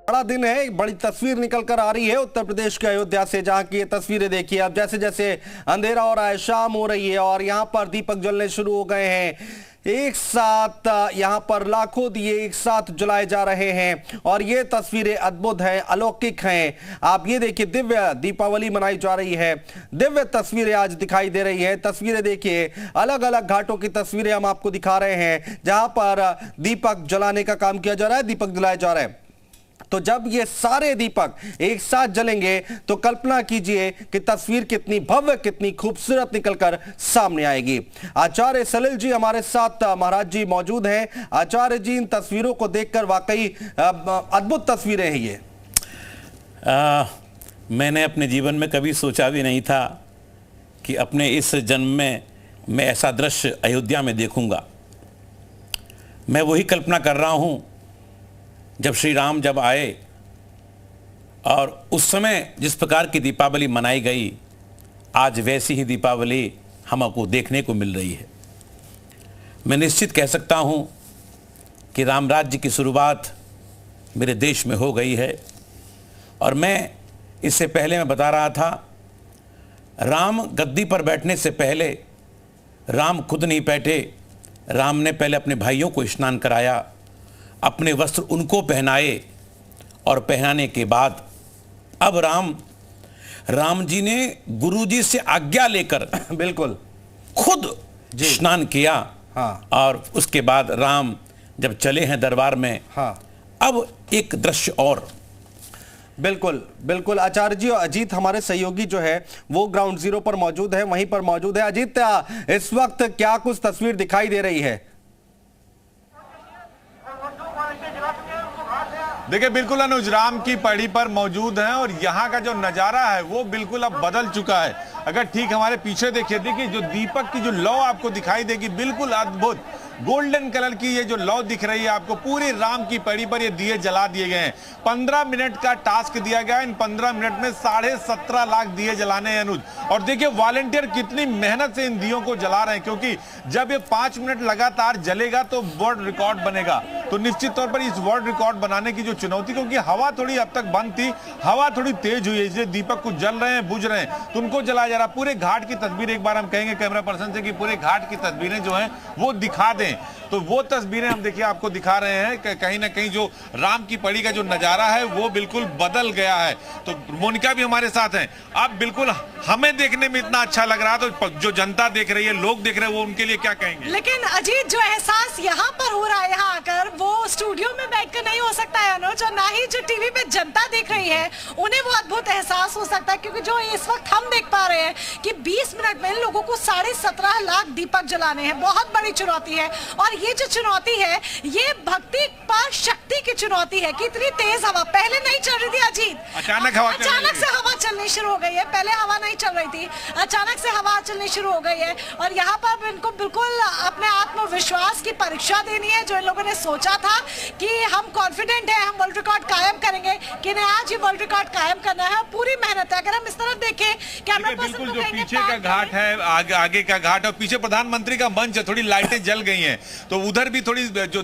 बड़ा दिन है, एक बड़ी तस्वीर निकल कर आ रही है उत्तर प्रदेश के अयोध्या से, जहां की ये तस्वीरें देखिए। अब जैसे जैसे अंधेरा हो रहा है, शाम हो रही है और यहां पर दीपक जलने शुरू हो गए हैं। एक साथ यहां पर लाखों दिए एक साथ जलाए जा रहे हैं और ये तस्वीरें अद्भुत हैं, अलौकिक हैं। आप ये देखिए, दिव्य दीपावली मनाई जा रही है, दिव्य तस्वीरें आज दिखाई दे रही हैं। तस्वीरें देखिए, अलग अलग घाटों की तस्वीरें हम आपको दिखा रहे हैं जहां पर दीपक जलाने का काम किया जा रहा है, दीपक जलाए जा रहे हैं। तो जब ये सारे दीपक एक साथ जलेंगे तो कल्पना कीजिए कि तस्वीर कितनी भव्य, कितनी खूबसूरत निकलकर सामने आएगी। आचार्य सलिल जी हमारे साथ महाराज जी मौजूद हैं। आचार्य जी, इन तस्वीरों को देखकर वाकई अद्भुत तस्वीरें हैं ये। मैंने अपने जीवन में कभी सोचा भी नहीं था कि अपने इस जन्म में मैं ऐसा दृश्य अयोध्या में देखूंगा। मैं वही कल्पना कर रहा हूं जब श्री राम जब आए और उस समय जिस प्रकार की दीपावली मनाई गई, आज वैसी ही दीपावली हमको देखने को मिल रही है। मैं निश्चित कह सकता हूं कि राम राज्य की शुरुआत मेरे देश में हो गई है। और मैं इससे पहले मैं बता रहा था, राम गद्दी पर बैठने से पहले राम खुद नहीं बैठे। राम ने पहले अपने भाइयों को स्नान कराया, अपने वस्त्र उनको पहनाए और पहनाने के बाद अब राम जी ने गुरुजी से आज्ञा लेकर बिल्कुल खुद स्नान किया। हाँ। और उसके बाद राम जब चले हैं दरबार में। हाँ। अब एक दृश्य और। बिल्कुल बिल्कुल आचार्य जी, अजीत हमारे सहयोगी जो है वो ग्राउंड जीरो पर मौजूद है, वहीं पर मौजूद है। अजीत, इस वक्त क्या कुछ तस्वीर दिखाई दे रही है? देखिए, बिल्कुल अनुज राम की पड़ी पर मौजूद हैं और यहाँ का जो नज़ारा है वो बिल्कुल अब बदल चुका है। अगर ठीक हमारे पीछे देखिए जो दीपक की जो लौ आपको दिखाई देगी, बिल्कुल अद्भुत गोल्डन कलर की ये जो लौ दिख रही है आपको, पूरी राम की पड़ी पर ये दिए जला दिए गए हैं। 15 मिनट का टास्क दिया गया है। इन 15 मिनट में 17.5 लाख दिए जलाने हैं अनुज। और देखिए वॉलंटियर कितनी मेहनत से इन दियों को जला रहे हैं, क्योंकि जब ये 5 मिनट लगातार जलेगा तो वर्ल्ड रिकॉर्ड बनेगा। तो निश्चित तौर पर इस वर्ल्ड रिकॉर्ड बनाने की जो चुनौती, क्योंकि हवा थोड़ी अब तक बंद थी, हवा थोड़ी तेज हुई है, इसलिए दीपक कुछ जल रहे हैं, बुझ रहे हैं, तो उनको जलाया जा रहा। पूरे घाट की तस्वीर एक बार हम कहेंगे कैमरा पर्सन से कि पूरे घाट की तस्वीरें जो हैं वो दिखा दें। तो वो तस्वीरें हम देखिए आपको दिखा रहे हैं कि कहीं ना कहीं जो राम की पड़ी का जो नजारा है वो बिल्कुल बदल गया है। तो मोनिका भी हमारे साथ हैं। अब बिल्कुल हमें देखने में इतना अच्छा लग रहा है, तो जो जनता देख रही है, लोग देख रहे हैं, वो उनके लिए क्या कहेंगे? लेकिन अजीत, जो एहसास यहाँ पर हो रहा है यहाँ आकर, वो स्टूडियो में बैठकर नहीं हो सकता है अनुज, और ना ही जो टीवी पे जनता देख रही है उन्हें वो अद्भुत एहसास हो सकता है। क्योंकि जो इस वक्त हम देख पा रहे हैं कि 20 मिनट में लोगों को 17.5 लाख दीपक जलाने हैं, बहुत बड़ी चुनौती है। और ये जो चुनौती है ये भक्ति पर शक्ति की चुनौती है। कितनी तेज हवा पहले नहीं चल रही थी अजीत, अचानक से हवा चलनी शुरू हो गई है। पहले हवा नहीं चल रही थी, अचानक से हवा चलनी शुरू हो गई है। और यहाँ पर इनको बिल्कुल अपने आत्मविश्वास की परीक्षा देनी है। जो इन लोगों ने सोचा था कि हम कॉन्फिडेंट है, हम वर्ल्ड रिकॉर्ड कायम करेंगे, कि नहीं, आज ही वर्ल्ड रिकॉर्ड कायम करना है, पूरी मेहनत है। अगर हम इस तरफ देखें, कैमरा पर्सन जो पीछे का घाट है, आगे का घाट, और पीछे प्रधानमंत्री का मंच है, थोड़ी लाइटें जल गई हैं, तो उधर भी थोड़ी जो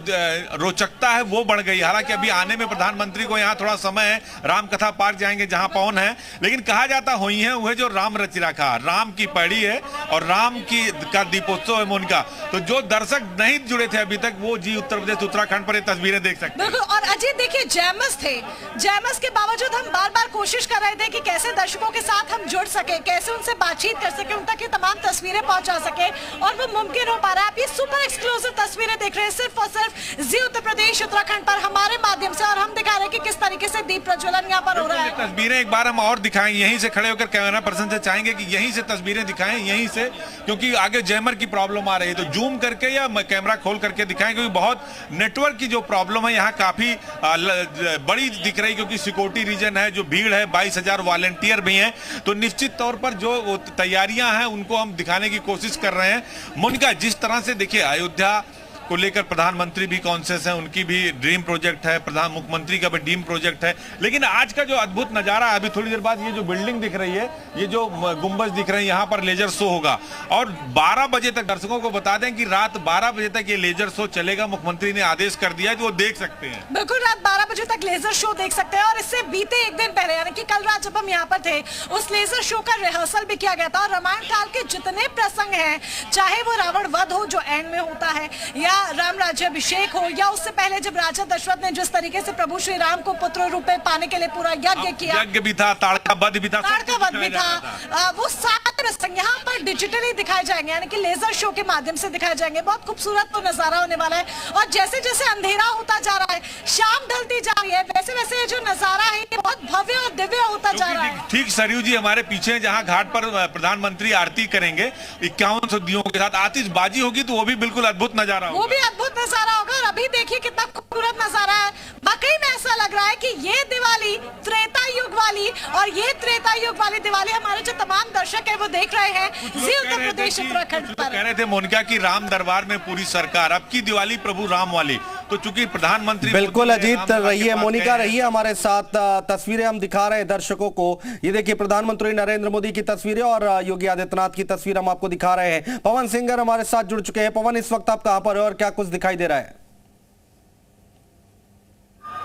रोचकता है वो बढ़ गई। हालांकि अभी आने में प्रधानमंत्री को यहाँ थोड़ा समय है, रामकथा पार्क जाएंगे जहां पवन है, लेकिन कहा जाता हुई है वह जो राम रच रखा, राम की पड़ी है और राम की का दीपोत्सव है मोनिका। तो जो दर्शक नहीं जुड़े थे अभी तक, वो जी उत्तर प्रदेश उत्तराखंड पर ये तस्वीरें देख सकते हैं। और अजीत देखिए, जयमस थे, जयमस के बावजूद हम बार बार कोशिश कर रहे थे कि कैसे दर्शकों के साथ हम जुड़ सके, कैसे उनसे बातचीत कर सके, उन तक ये तमाम तस्वीरें पहुंचा सके, और वो मुमकिन हो पा रहा है। आप ये सुपर एक्सक्लूसिव तस्वीरें देख रहे हैं सिर्फ और सिर्फ जी उत्तर प्रदेश उत्तराखंड पर हमारे माध्यम से, और हम दिखा रहे हैं कि किस तरीके से दीप प्रज्वलन यहाँ पर हो रहा है। तस्वीरें एक बार हम और दिखाएं, यहीं से खड़े होकर कैमरा पर्सन से चाहेंगे कि यहीं से तस्वीरें दिखाएं, यहीं से, क्योंकि आगे जैमर की प्रॉब्लम आ रही है, तो जूम करके या कैमरा खोल करके दिखाएं, क्योंकि बहुत नेटवर्क की जो प्रॉब्लम है यहाँ काफी बड़ी दिख रही, क्योंकि सिक्योरिटी रीजन है, जो भीड़ है, 22,000 वॉलंटियर भी हैं। तो निश्चित तौर पर जो तैयारियां हैं उनको हम दिखाने की कोशिश कर रहे हैं। मोनिका, जिस तरह से देखिए अयोध्या को लेकर प्रधानमंत्री भी कॉन्शियस है, उनकी भी ड्रीम प्रोजेक्ट है, प्रधान मुख्यमंत्री का भी ड्रीम प्रोजेक्ट है। लेकिन आज का जो अद्भुत नजारा है, अभी थोड़ी देर बाद ये जो बिल्डिंग दिख रही है, ये जो गुंबज दिख रहे हैं, यहाँ पर लेजर शो होगा और 12 बजे तक, दर्शकों को बता दें कि रात 12 बजे तक ये लेजर शो चलेगा। मुख्यमंत्री ने आदेश कर दिया कि वो देख सकते हैं। बिल्कुल, रात 12 बजे तक लेजर शो देख सकते हैं। और इससे बीते एक दिन पहले यानी कि कल रात जब हम यहाँ पर थे, उस लेजर शो का रिहर्सल भी किया गया था और रामायण काल के जितने प्रसंग हैं, चाहे वो रावण वध हो जो एंड में होता है, या राम राज्याभिषेक हो, या उससे पहले जब राजा दशरथ ने जिस तरीके से प्रभु श्री राम को पुत्र रूप में पाने के लिए पूरा यज्ञ किया, यज्ञ भी था, ताड़का वध भी था, वो सारे प्रसंग यहाँ पर डिजिटली दिखाए जाएंगे, यानी कि लेजर शो के माध्यम से दिखाए जाएंगे। बहुत खूबसूरत तो नजारा होने वाला है। और जैसे जैसे अंधेरा होता जा रहा है, शाम ढलती जा रही है, वैसे वैसे ये जो नजारा है ये बहुत भव्य और दिव्य होता जा रहा है। ठीक सरयू जी हमारे पीछे, जहाँ घाट पर प्रधानमंत्री आरती करेंगे 51 दीयों के साथ, आतिशबाजी होगी तो वो भी बिल्कुल अद्भुत नजारा होगा। वो भी अद्भुत नजारा होगा। और अभी देखिए कितना खूबसूरत नजारा है। वाकई में ऐसा लग रहा है कि ये दिवाली त्रेता युग वाली, और ये त्रेता युग वाली दिवाली हमारे जो तमाम दर्शक है वो देख रहे हैं जी उत्तर प्रदेश उत्तराखंड पर। कह रहे थे मोनिका की राम दरबार में पूरी सरकार, अब की दिवाली प्रभु राम वाली। तो चूंकि प्रधानमंत्री बिल्कुल अजीत रहिए, मोनिका रहिए हमारे साथ। तस्वीरें हम दिखा रहे हैं दर्शकों को। ये देखिए प्रधानमंत्री नरेंद्र मोदी की तस्वीरें और योगी आदित्यनाथ की तस्वीर हम आपको दिखा रहे हैं। पवन सिंगर हमारे साथ जुड़ चुके हैं। पवन, इस वक्त आप कहां पर है और क्या कुछ दिखाई दे रहा है?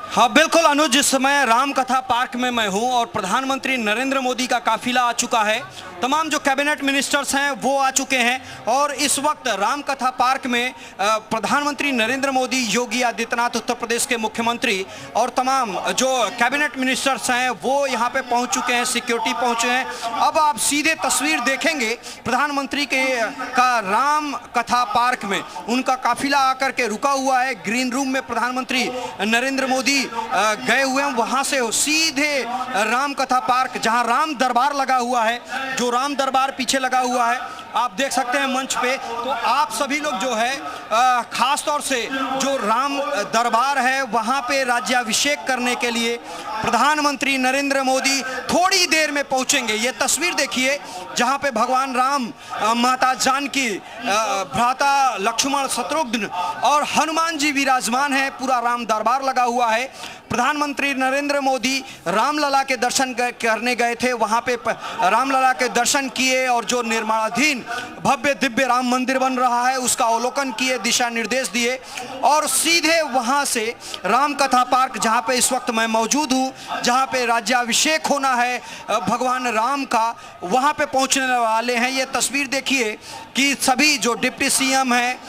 हाँ बिल्कुल अनुज, इस समय राम कथा पार्क में मैं हूँ और प्रधानमंत्री नरेंद्र मोदी का काफिला आ चुका है। तमाम जो कैबिनेट मिनिस्टर्स हैं वो आ चुके हैं और इस वक्त राम कथा पार्क में प्रधानमंत्री नरेंद्र मोदी, योगी आदित्यनाथ उत्तर प्रदेश के मुख्यमंत्री और तमाम जो कैबिनेट मिनिस्टर्स हैं वो यहाँ पे पहुँच चुके हैं, सिक्योरिटी पहुँचे हैं। अब आप सीधे तस्वीर देखेंगे प्रधानमंत्री का राम कथा पार्क में उनका काफिला आकर के रुका हुआ है। ग्रीन रूम में प्रधानमंत्री नरेंद्र मोदी गए हुए हैं, वहां से सीधे राम कथा पार्क, जहां राम दरबार लगा हुआ है, जो राम दरबार पीछे लगा हुआ है आप देख सकते हैं मंच पे। तो आप सभी लोग जो है खास तौर से जो राम दरबार है वहां पे राज्याभिषेक करने के लिए प्रधानमंत्री नरेंद्र मोदी थोड़ी देर में पहुंचेंगे। ये तस्वीर देखिए जहां पे भगवान राम, माता जानकी, भ्राता लक्ष्मण, शत्रुघ्न और हनुमान जी विराजमान है। पूरा राम दरबार लगा हुआ है। प्रधानमंत्री नरेंद्र मोदी रामलला के दर्शन करने गए थे, वहां पे रामलला के दर्शन किए और जो निर्माणाधीन भव्य दिव्य राम मंदिर बन रहा है उसका अवलोकन किए, दिशा निर्देश दिए और सीधे वहां से राम कथा पार्क, जहां पे इस वक्त मैं मौजूद हूं, जहां पे राज्याभिषेक होना है भगवान राम का, वहां पे पहुंचने वाले हैं। ये तस्वीर देखिए कि सभी जो डिप्टी सीएम हैं,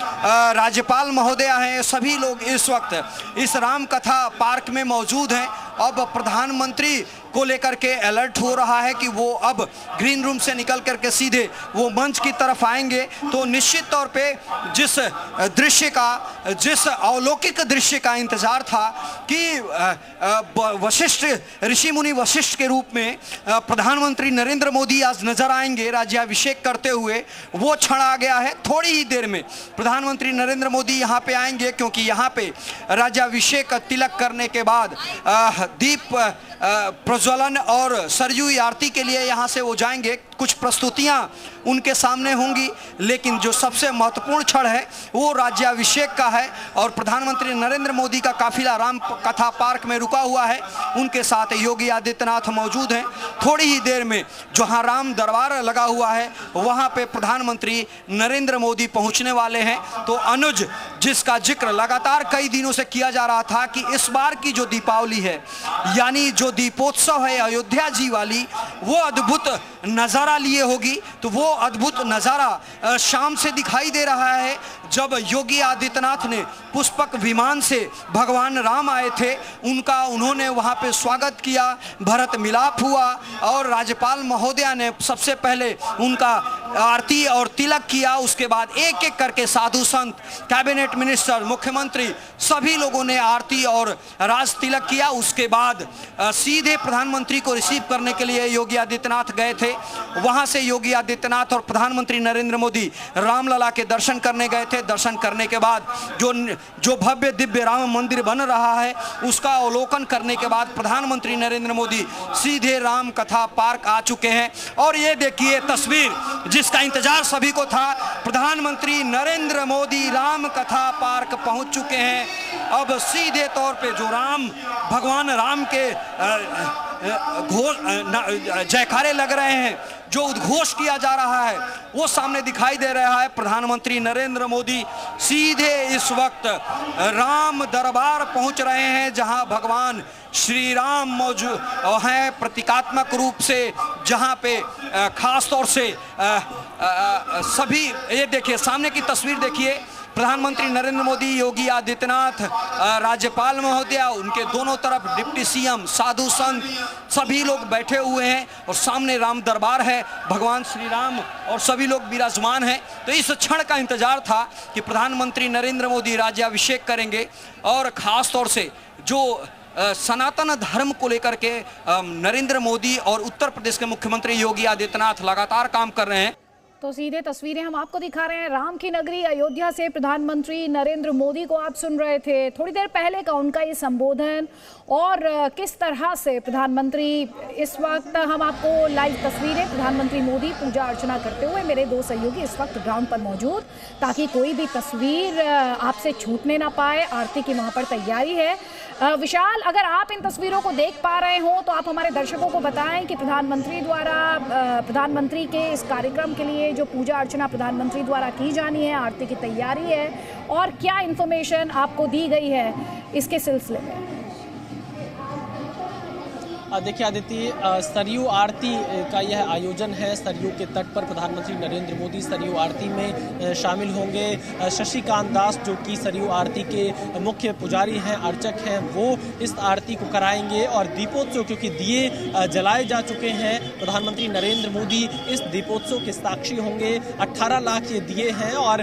राज्यपाल महोदया हैं, सभी लोग इस वक्त इस राम कथा पार्क में मौजूद हैं। अब प्रधानमंत्री को लेकर के अलर्ट हो रहा है कि वो अब ग्रीन रूम से निकल करके सीधे वो मंच की तरफ आएंगे। तो निश्चित तौर पे जिस दृश्य का, जिस अलौकिक दृश्य का इंतजार था कि वशिष्ठ, ऋषि मुनि वशिष्ठ के रूप में प्रधानमंत्री नरेंद्र मोदी आज नजर आएंगे राज्याभिषेक करते हुए, वो क्षण आ गया है। थोड़ी ही देर में प्रधानमंत्री नरेंद्र मोदी यहाँ पे आएंगे क्योंकि यहाँ पे राज्याभिषेक तिलक करने के बाद दीप प्रज्वलन और सरयू आरती के लिए यहाँ से वो जाएंगे। कुछ प्रस्तुतियाँ उनके सामने होंगी, लेकिन जो सबसे महत्वपूर्ण क्षण है वो राज्याभिषेक का है और प्रधानमंत्री नरेंद्र मोदी का काफिला राम कथा पार्क में रुका हुआ है। उनके साथ योगी आदित्यनाथ मौजूद हैं। थोड़ी ही देर में जहाँ राम दरबार लगा हुआ है वहाँ पे प्रधानमंत्री नरेंद्र मोदी पहुँचने वाले हैं। तो अनुज, जिसका जिक्र लगातार कई दिनों से किया जा रहा था कि इस बार की जो दीपावली है, यानी जो दीपोत्सव है अयोध्या जी वाली, वो अद्भुत नज़ारा लिए होगी। तो वो अद्भुत नज़ारा शाम से दिखाई दे रहा है जब योगी आदित्यनाथ ने पुष्पक विमान से भगवान राम आए थे, उन्होंने वहाँ पे स्वागत किया, भरत मिलाप हुआ और राज्यपाल महोदया ने सबसे पहले उनका आरती और तिलक किया। उसके बाद एक एक करके साधु संत, कैबिनेट मिनिस्टर, मुख्यमंत्री, सभी लोगों ने आरती और राज तिलक किया। उसके बाद सीधे प्रधानमंत्री को रिसीव करने के लिए योगी आदित्यनाथ गए थे। वहाँ से योगी आदित्यनाथ और प्रधानमंत्री नरेंद्र मोदी रामलला के दर्शन करने गए थे। थे। दर्शन करने के बाद जो भव्य दिव्य राम मंदिर बन रहा है उसका अवलोकन करने के बाद प्रधानमंत्री नरेंद्र मोदी सीधे राम कथा पार्क आ चुके हैं। और ये देखिए तस्वीर जिसका इंतजार सभी को था, प्रधानमंत्री नरेंद्र मोदी राम कथा पार्क पहुंच चुके हैं। अब सीधे तौर पे जो राम भगवान राम के जयकारे लग रहे हैं, जो उद्घोष किया जा रहा है वो सामने दिखाई दे रहा है। प्रधानमंत्री नरेंद्र मोदी सीधे इस वक्त राम दरबार पहुंच रहे हैं, जहां भगवान श्री राम मौजूद हैं प्रतीकात्मक रूप से, जहां पे खास तौर से सभी, ये देखिए सामने की तस्वीर देखिए, प्रधानमंत्री नरेंद्र मोदी, योगी आदित्यनाथ, राज्यपाल महोदय, उनके दोनों तरफ डिप्टी सीएम, साधु संत, सभी लोग बैठे हुए हैं और सामने राम दरबार है, भगवान श्री राम और सभी लोग विराजमान हैं। तो इस क्षण का इंतजार था कि प्रधानमंत्री नरेंद्र मोदी राज्याभिषेक करेंगे और खास तौर से जो सनातन धर्म को लेकर के नरेंद्र मोदी और उत्तर प्रदेश के मुख्यमंत्री योगी आदित्यनाथ लगातार काम कर रहे हैं। तो सीधे तस्वीरें हम आपको दिखा रहे हैं राम की नगरी अयोध्या से। प्रधानमंत्री नरेंद्र मोदी को आप सुन रहे थे थोड़ी देर पहले का उनका ये संबोधन, और किस तरह से प्रधानमंत्री, इस वक्त हम आपको लाइव तस्वीरें, प्रधानमंत्री मोदी पूजा अर्चना करते हुए, मेरे दो सहयोगी इस वक्त ग्राउंड पर मौजूद, ताकि कोई भी तस्वीर आपसे छूटने ना पाए। आरती की वहाँ पर तैयारी है। विशाल, अगर आप इन तस्वीरों को देख पा रहे हो तो आप हमारे दर्शकों को बताएं कि प्रधानमंत्री के इस कार्यक्रम के लिए जो पूजा अर्चना प्रधानमंत्री द्वारा की जानी है, आरती की तैयारी है, और क्या इन्फॉर्मेशन आपको दी गई है इसके सिलसिले में। देखिए आदित्य, सरयू आरती का यह आयोजन है। सरयू के तट पर प्रधानमंत्री नरेंद्र मोदी सरयू आरती में शामिल होंगे। शशिकांत दास जो कि सरयू आरती के मुख्य पुजारी हैं, अर्चक हैं, वो इस आरती को कराएंगे। और दीपोत्सव, क्योंकि दिए जलाए जा चुके हैं, प्रधानमंत्री नरेंद्र मोदी इस दीपोत्सव के साक्षी होंगे। 18 लाख ये दिए हैं और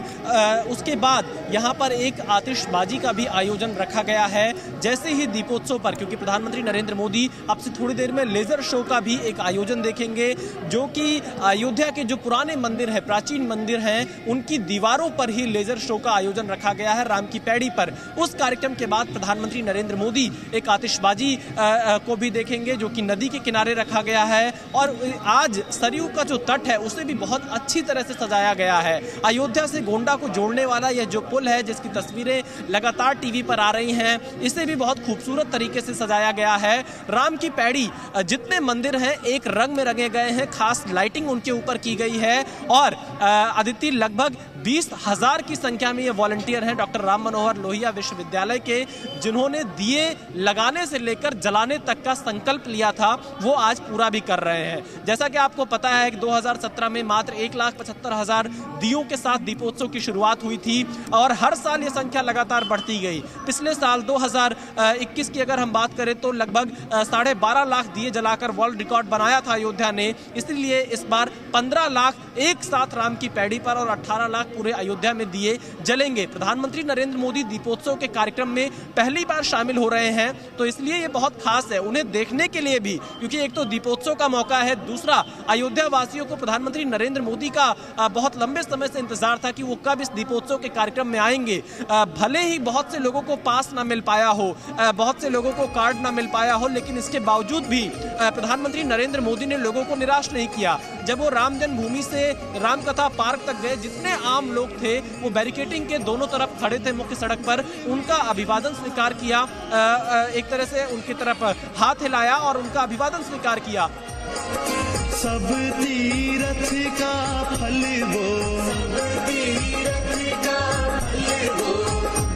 उसके बाद यहाँ पर एक आतिशबाजी का भी आयोजन रखा गया है। जैसे ही दीपोत्सव पर, क्योंकि प्रधानमंत्री नरेंद्र मोदी अब से थोड़ी देर में लेजर शो का भी एक आयोजन देखेंगे, जो कि अयोध्या के जो पुराने मंदिर है, प्राचीन मंदिर हैं, उनकी दीवारों पर ही लेजर शो का आयोजन रखा गया है, राम की पैड़ी पर। उस कार्यक्रम के बाद प्रधानमंत्री नरेंद्र मोदी एक आतिशबाजी को भी देखेंगे, जो कि नदी के किनारे रखा गया है। और आज सरयू का जो तट है उसे भी बहुत अच्छी तरह से सजाया गया है। अयोध्या से गोंडा को जोड़ने वाला यह जो पुल है, जिसकी तस्वीरें लगातार टीवी पर आ रही हैं, इसे भी बहुत खूबसूरत तरीके से सजाया गया है। राम की पैड़ी जितने मंदिर हैं एक रंग में रंगे गए हैं, खास लाइटिंग उनके ऊपर की गई है। और आदित्य, लगभग 20,000 की संख्या में ये वॉलंटियर हैं डॉक्टर राम मनोहर लोहिया विश्वविद्यालय के, जिन्होंने दिए लगाने से लेकर जलाने तक का संकल्प लिया था, वो आज पूरा भी कर रहे हैं। जैसा कि आपको पता है कि 2017 में मात्र 1,75,000 दियों के साथ दीपोत्सव की शुरुआत हुई थी और हर साल ये संख्या लगातार बढ़ती गई। पिछले साल 2021 की अगर हम बात करें तो लगभग 12.5 लाख दिए जलाकर वर्ल्ड रिकॉर्ड बनाया था अयोध्या ने। इसलिए इस बार 15 लाख एक साथ राम की पैड़ी पर और 18 लाख पूरे अयोध्या में दिए जलेंगे। प्रधानमंत्री नरेंद्र मोदी दीपोत्सव के कार्यक्रम में पहली बार शामिल हो रहे हैं, तो इसलिए ये बहुत खास है उन्हें देखने के लिए भी, क्योंकि एक तो दीपोत्सव का मौका है, दूसरा अयोध्या वासियों को प्रधानमंत्री नरेंद्र मोदी का बहुत लंबे समय से इंतजार था कि वो कब इस दीपोत्सव के कार्यक्रम में आएंगे। भले ही बहुत से लोगों को पास ना मिल पाया हो, बहुत से लोगों को कार्ड ना मिल पाया हो, लेकिन इसके बावजूद भी प्रधानमंत्री नरेंद्र मोदी ने लोगों को निराश नहीं किया। जब वो राम जन्मभूमि से रामकथा पार्क तक गए, जितने आम लोग थे वो बैरिकेडिंग के दोनों तरफ खड़े थे मुख्य सड़क पर, उनका अभिवादन स्वीकार किया, एक तरह से उनकी तरफ हाथ हिलाया और उनका अभिवादन स्वीकार किया। सब तीरथ का फल वो,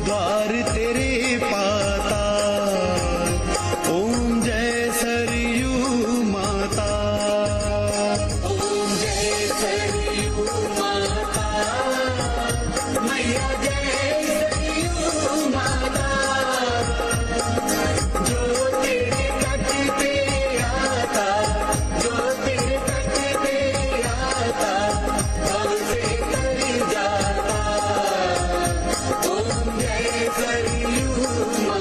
द्वार तेरे पाता, ओम जय सरयू माता, ओम जय सरयू माता, मैया जय सरयू माता, जो तेरे तट पे आता, जो तेरे तट पे आता, भाव से कर जाता, ओम जय सरयू माता।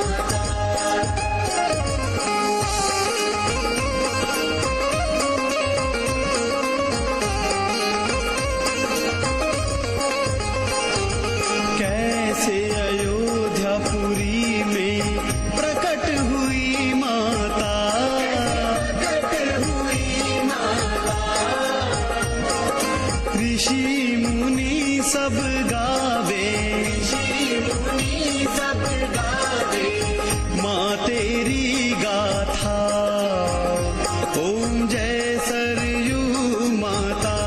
तेरी गाथा। ओम जय सरयू माता,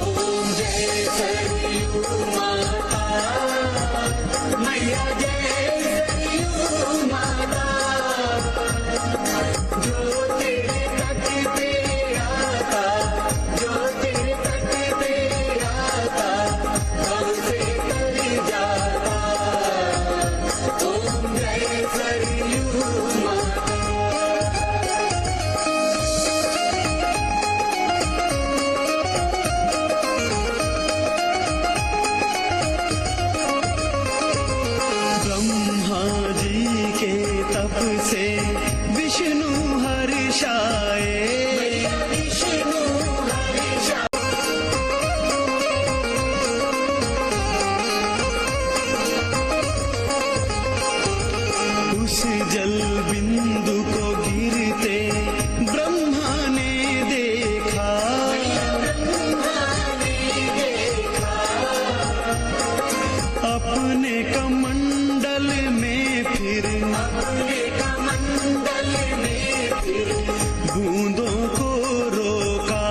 ओम जय सरयू माता, मैया जय सरयू माता। जो तेरे तट पे आता, जो तेरे तट पे आता, भव से तर जाता। ओम जय सरयू माता। ब्रह्मा जी के तप से विष्णु हर्षाए, विष्णु हर्षाए। उस जल बिंदु को गिरते ब्रह्मा ने देखा, ब्रह्मा ने देखा। अपने कमंडल में फिर, अपने कमंडल में फिर बूंदों को रोका।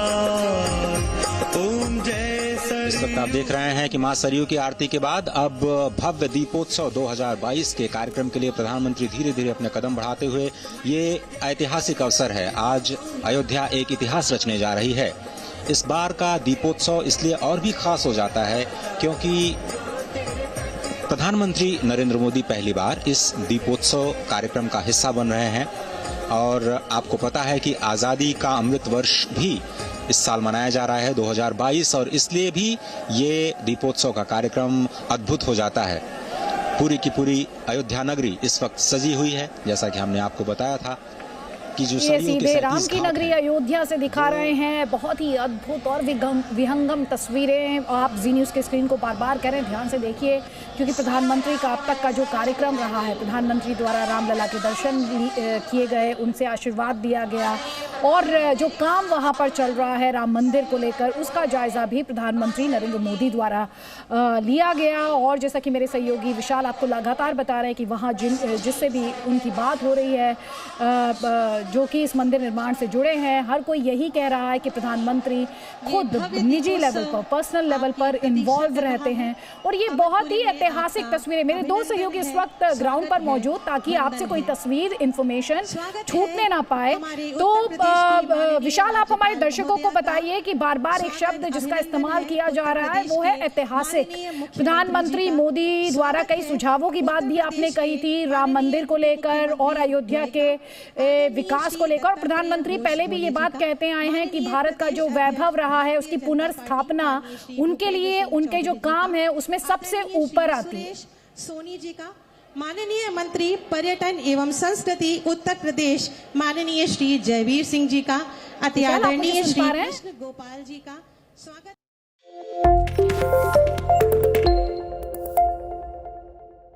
ओम जय इस वक्त आप सरयू। देख रहे हैं कि मां सरयू की आरती के बाद अब भव्य दीपोत्सव 2022 के कार्यक्रम के लिए प्रधानमंत्री धीरे धीरे अपने कदम बढ़ाते हुए, ये ऐतिहासिक अवसर है। आज अयोध्या एक इतिहास रचने जा रही है। इस बार का दीपोत्सव इसलिए और भी खास हो जाता है क्योंकि प्रधानमंत्री नरेंद्र मोदी पहली बार इस दीपोत्सव कार्यक्रम का हिस्सा बन रहे हैं। और आपको पता है कि आज़ादी का अमृत वर्ष भी इस साल मनाया जा रहा है 2022, और इसलिए भी ये दीपोत्सव का कार्यक्रम अद्भुत हो जाता है। पूरी की पूरी अयोध्या नगरी इस वक्त सजी हुई है, जैसा कि हमने आपको बताया था कि जो ये सरयू के सीधे 37 राम की घाट नगरी हैं, अयोध्या से दिखा रहे हैं। बहुत ही अद्भुत और विहंगम तस्वीरें आप जी न्यूज़ के स्क्रीन को बार बार कह रहे हैं, ध्यान से देखिए, क्योंकि प्रधानमंत्री का अब तक का जो कार्यक्रम रहा है, प्रधानमंत्री द्वारा रामलला के दर्शन किए गए, उनसे आशीर्वाद दिया गया, और जो काम वहाँ पर चल रहा है राम मंदिर को लेकर, उसका जायजा भी प्रधानमंत्री नरेंद्र मोदी द्वारा लिया गया। और जैसा कि मेरे सहयोगी विशाल आपको लगातार बता रहे हैं कि वहाँ जिससे भी उनकी बात हो रही है, जो कि इस मंदिर निर्माण से जुड़े हैं, हर कोई यही कह रहा है कि प्रधानमंत्री खुद निजी लेवल पर, पर्सनल लेवल पर इन्वॉल्व रहते हैं। और ये बहुत ही ऐतिहासिक तस्वीरें, मेरे दो सहयोगी इस वक्त ग्राउंड पर मौजूद, ताकि आपसे कोई तस्वीर, इंफॉर्मेशन छूटने ना पाए। तो विशाल, आप हमारे दर्शकों को बताइए कि बार बार एक शब्द जिसका इस्तेमाल किया जा रहा है वो है ऐतिहासिक। प्रधानमंत्री मोदी द्वारा कई सुझावों की बात भी आपने कही थी राम मंदिर को लेकर और अयोध्या के विकास को लेकर। प्रधानमंत्री पहले भी ये बात कहते आए हैं कि भारत का जो वैभव रहा है, उसकी पुनर्स्थापना उनके लिए, उनके जो काम है उसमें सबसे ऊपर आती है। सोनी जी का माननीय मंत्री पर्यटन एवं संस्कृति उत्तर प्रदेश माननीय श्री जयवीर सिंह जी का, अति आदरणीय श्री कृष्ण गोपाल जी का स्वागत।